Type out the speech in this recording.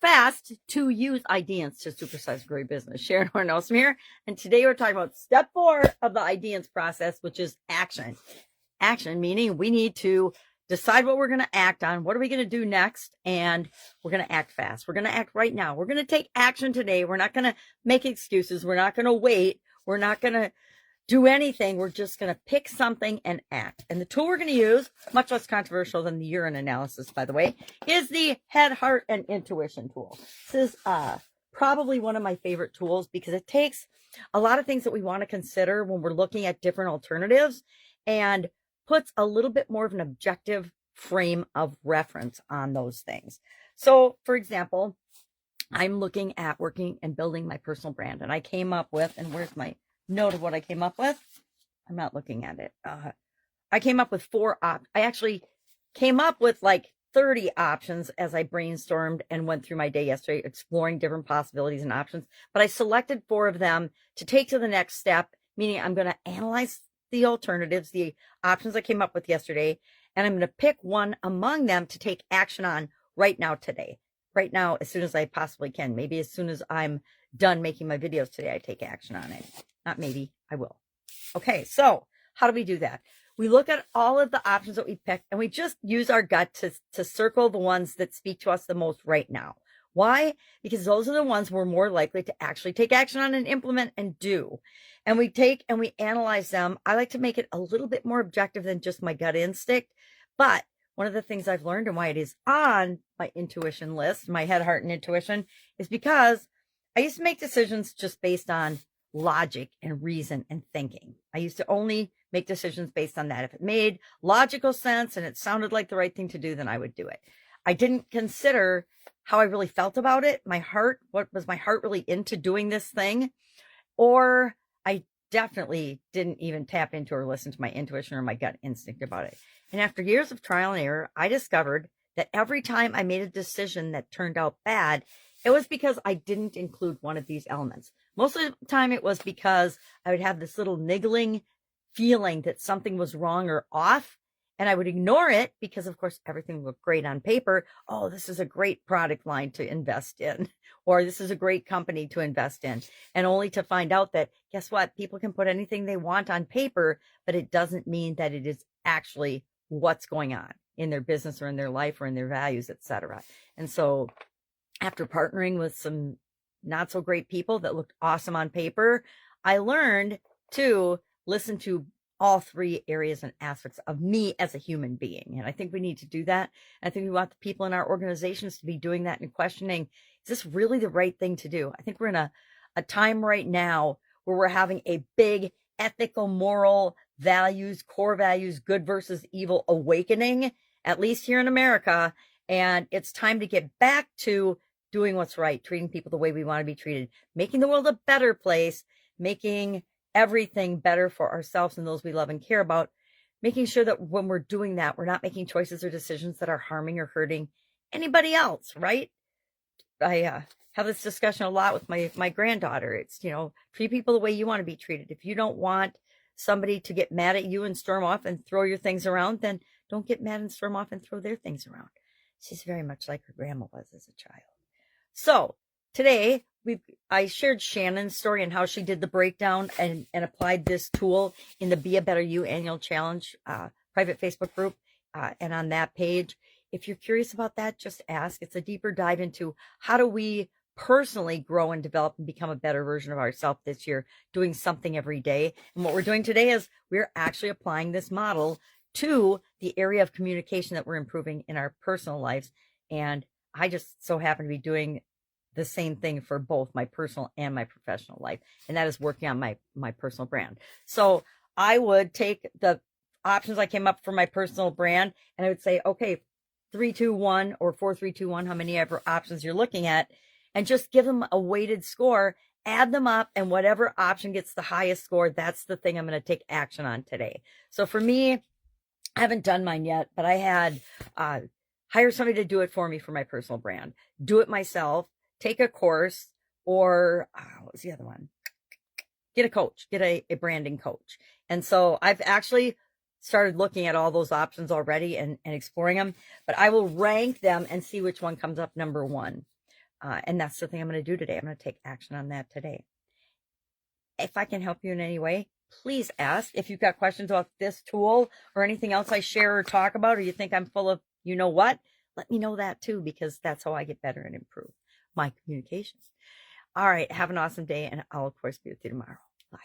fast to use IDEANCE to supersize a great business. Sharon Horne-Ellstrom here, and today we're talking about step 4 of the IDEANCE process, which is action. Action meaning we need to decide what we're going to act on, what are we going to do next, and we're going to act fast. We're going to act right now. We're going to take action today. We're not going to make excuses. We're not going to wait. We're not going to do anything. We're just going to pick something and act. And the tool we're going to use, much less controversial than the urine analysis, by the way, is the head, heart, and intuition tool. This is probably one of my favorite tools because it takes a lot of things that we want to consider when we're looking at different alternatives and puts a little bit more of an objective frame of reference on those things. So, for example, I'm looking at working and building my personal brand, and I came up with, and where's my note of what I came up with? I'm not looking at it. I came up with 4 options. I actually came up with like 30 options as I brainstormed and went through my day yesterday, exploring different possibilities and options. But I selected 4 of them to take to the next step, meaning I'm going to analyze the alternatives, the options I came up with yesterday, and I'm going to pick one among them to take action on right now today. Right now, as soon as I possibly can. Maybe as soon as I'm done making my videos today, I take action on it. Not maybe, I will. Okay, so how do we do that? We look at all of the options that we picked and we just use our gut to circle the ones that speak to us the most right now. Why? Because those are the ones we're more likely to actually take action on and implement and do. And we take and we analyze them. I like to make it a little bit more objective than just my gut instinct. But one of the things I've learned and why it is on my intuition list, my head, heart, and intuition, is because I used to make decisions just based on logic and reason and thinking. I used to only make decisions based on that. If it made logical sense and it sounded like the right thing to do, then I would do it. I didn't consider how I really felt about it. My heart, what was my heart really into doing this thing? Or I definitely didn't even tap into or listen to my intuition or my gut instinct about it. And after years of trial and error, I discovered that every time I made a decision that turned out bad, it was because I didn't include one of these elements. Most of the time it was because I would have this little niggling feeling that something was wrong or off, and I would ignore it because, of course, everything looked great on paper. Oh, this is a great product line to invest in, or this is a great company to invest in, and only to find out that, guess what? People can put anything they want on paper, but it doesn't mean that it is actually what's going on in their business or in their life or in their values, etc. And so after partnering with some not so great people that looked awesome on paper, I learned to listen to all 3 areas and aspects of me as a human being. And I think we need to do that. I think we want the people in our organizations to be doing that and questioning, is this really the right thing to do? I think we're in a time right now where we're having a big ethical, moral values, core values, good versus evil awakening, at least here in America. And it's time to get back to doing what's right, treating people the way we want to be treated, making the world a better place, making everything better for ourselves and those we love and care about, making sure that when we're doing that, we're not making choices or decisions that are harming or hurting anybody else, right? I have this discussion a lot with my granddaughter. It's, treat people the way you want to be treated. If you don't want somebody to get mad at you and storm off and throw your things around, then don't get mad and storm off and throw their things around. She's very much like her grandma was as a child. So today I shared Shannon's story and how she did the breakdown and applied this tool in the Be a Better You annual challenge private Facebook group. And on that page, if you're curious about that, just ask. It's a deeper dive into how do we personally grow and develop and become a better version of ourselves this year, doing something every day. And what we're doing today is we're actually applying this model to the area of communication that we're improving in our personal lives. And I just so happen to be doing the same thing for both my personal and my professional life. And that is working on my personal brand. So I would take the options I came up for my personal brand and I would say, okay, 3, 2, 1 or 4, 3, 2, 1, how many ever options you're looking at, and just give them a weighted score, add them up, and whatever option gets the highest score, that's the thing I'm going to take action on today. So for me, I haven't done mine yet, but I had hire somebody to do it for me for my personal brand, do it myself, take a course, or what was the other one? Get a coach, get a branding coach. And so I've actually started looking at all those options already and exploring them, but I will rank them and see which one comes up number 1. And that's the thing I'm going to do today. I'm going to take action on that today. If I can help you in any way, please ask. If you've got questions about this tool or anything else I share or talk about, or you think I'm full of you know what, let me know that too, because that's how I get better and improve my communications. All right. Have an awesome day. And I'll, of course, be with you tomorrow. Bye.